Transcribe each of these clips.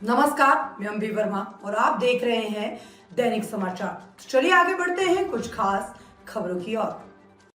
नमस्कार, मैं अंबी वर्मा और आप देख रहे हैं दैनिक समाचार। तो चलिए आगे बढ़ते हैं कुछ खास खबरों की ओर।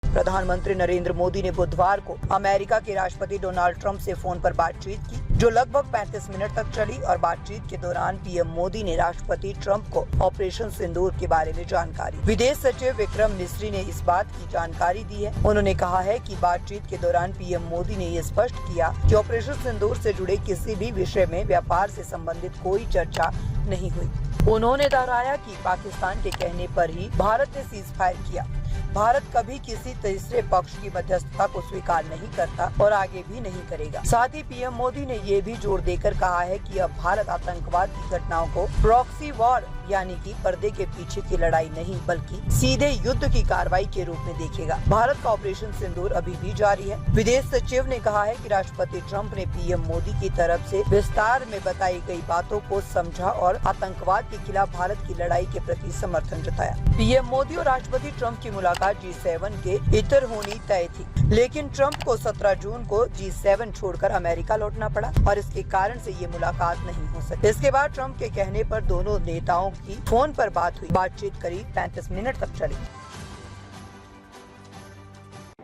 प्रधानमंत्री नरेंद्र मोदी ने बुधवार को अमेरिका के राष्ट्रपति डोनाल्ड ट्रंप से फोन पर बातचीत की, जो लगभग 35 मिनट तक चली। और बातचीत के दौरान पीएम मोदी ने राष्ट्रपति ट्रंप को ऑपरेशन सिंदूर के बारे में जानकारी। विदेश सचिव विक्रम मिस्री ने इस बात की जानकारी दी है। उन्होंने कहा है कि बातचीत के दौरान पीएम मोदी ने ये स्पष्ट किया कि ऑपरेशन सिंदूर से जुड़े किसी भी विषय में व्यापार से संबंधित कोई चर्चा नहीं हुई। उन्होंने दोहराया कि पाकिस्तान के कहने पर ही भारत ने सीज फायर किया। भारत कभी किसी तीसरे पक्ष की मध्यस्थता को स्वीकार नहीं करता और आगे भी नहीं करेगा। साथ ही पीएम मोदी ने ये भी जोर देकर कहा है कि अब भारत आतंकवाद की घटनाओं को प्रॉक्सी वॉर यानी कि पर्दे के पीछे की लड़ाई नहीं बल्कि सीधे युद्ध की कार्रवाई के रूप में देखेगा। भारत का ऑपरेशन सिंदूर अभी भी जारी है। विदेश सचिव ने कहा है कि राष्ट्रपति ट्रंप ने पीएम मोदी की तरफ से विस्तार में बताई गई बातों को समझा और आतंकवाद के खिलाफ भारत की लड़ाई के प्रति समर्थन जताया। पीएम मोदी और राष्ट्रपति ट्रंप की मुलाकात G7 के इतर होनी तय थी, लेकिन ट्रंप को 17 जून को G7 छोड़कर अमेरिका लौटना पड़ा और इसके कारण से ये मुलाकात नहीं हो सकी। इसके बाद ट्रंप के कहने पर दोनों नेताओं की फोन पर बात हुई। बातचीत करीब 35 मिनट तक चली।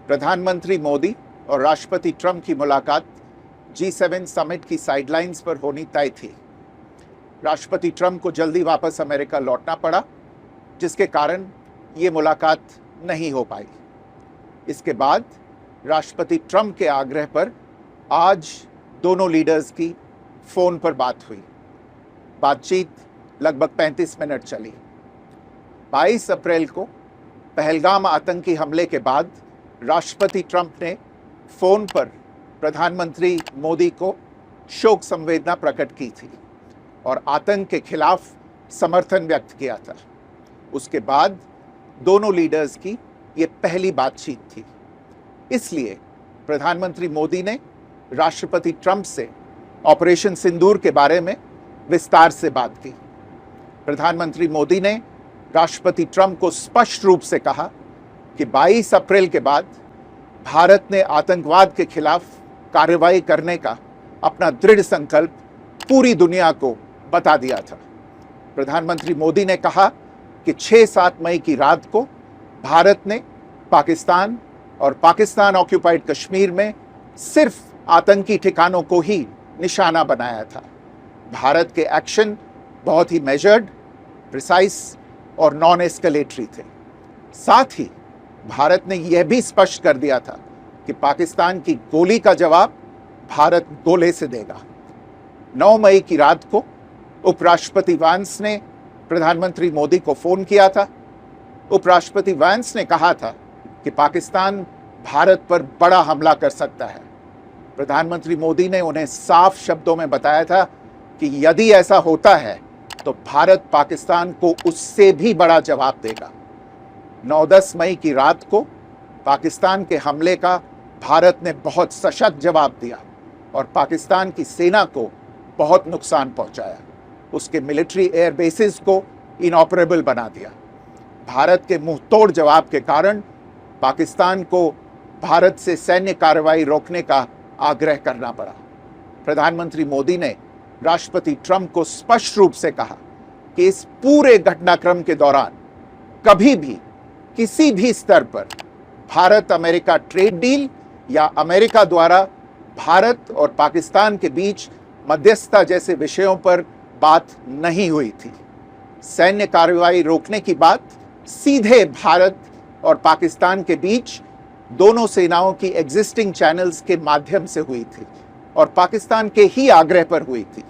प्रधानमंत्री मोदी और राष्ट्रपति ट्रंप की मुलाकात G7 समिट की साइडलाइंस पर होनी तय थी। राष्ट्रपति ट्रंप को जल्दी वापस अमेरिका लौटना पड़ा, जिसके कारण ये मुलाकात नहीं हो पाई। इसके बाद राष्ट्रपति ट्रंप के आग्रह पर आज दोनों लीडर्स की फोन पर बात हुई। बातचीत लगभग 35 मिनट चली। 22 अप्रैल को पहलगाम आतंकी हमले के बाद राष्ट्रपति ट्रंप ने फोन पर प्रधानमंत्री मोदी को शोक संवेदना प्रकट की थी और आतंक के खिलाफ समर्थन व्यक्त किया था। उसके बाद दोनों लीडर्स की ये पहली बातचीत थी। इसलिए प्रधानमंत्री मोदी ने राष्ट्रपति ट्रंप से ऑपरेशन सिंदूर के बारे में विस्तार से बात की। प्रधानमंत्री मोदी ने राष्ट्रपति ट्रंप को स्पष्ट रूप से कहा कि 22 अप्रैल के बाद भारत ने आतंकवाद के खिलाफ कार्रवाई करने का अपना दृढ़ संकल्प पूरी दुनिया को बता दिया था। प्रधानमंत्री मोदी ने कहा कि 6-7 मई की रात को भारत ने पाकिस्तान और पाकिस्तान ऑक्यूपाइड कश्मीर में सिर्फ आतंकी ठिकानों को ही निशाना बनाया था। भारत के एक्शन बहुत ही मेजर्ड, प्रिसाइज और नॉन एस्केलेटरी थे। साथ ही भारत ने यह भी स्पष्ट कर दिया था कि पाकिस्तान की गोली का जवाब भारत गोले से देगा। 9 मई की रात को उपराष्ट्रपति वांस ने प्रधानमंत्री मोदी को फोन किया था। उपराष्ट्रपति वांस ने कहा था कि पाकिस्तान भारत पर बड़ा हमला कर सकता है। प्रधानमंत्री मोदी ने उन्हें साफ शब्दों में बताया था कि यदि ऐसा होता है तो भारत पाकिस्तान को उससे भी बड़ा जवाब देगा। 9-10 मई की रात को पाकिस्तान के हमले का भारत ने बहुत सशक्त जवाब दिया और पाकिस्तान की सेना को बहुत नुकसान पहुंचाया। उसके मिलिट्री एयर बेसिस को इनऑपरेबल बना दिया। भारत के मुंह तोड़ जवाब के कारण पाकिस्तान को भारत से सैन्य कार्रवाई रोकने का आग्रह करना पड़ा। प्रधानमंत्री मोदी ने राष्ट्रपति ट्रंप को स्पष्ट रूप से कहा कि इस पूरे घटनाक्रम के दौरान कभी भी किसी भी स्तर पर भारत अमेरिका ट्रेड डील या अमेरिका द्वारा भारत और पाकिस्तान के बीच मध्यस्थता जैसे विषयों पर बात नहीं हुई थी। सैन्य कार्रवाई रोकने की बात सीधे भारत और पाकिस्तान के बीच दोनों सेनाओं की एग्जिस्टिंग चैनल्स के माध्यम से हुई थी और पाकिस्तान के ही आग्रह पर हुई थी।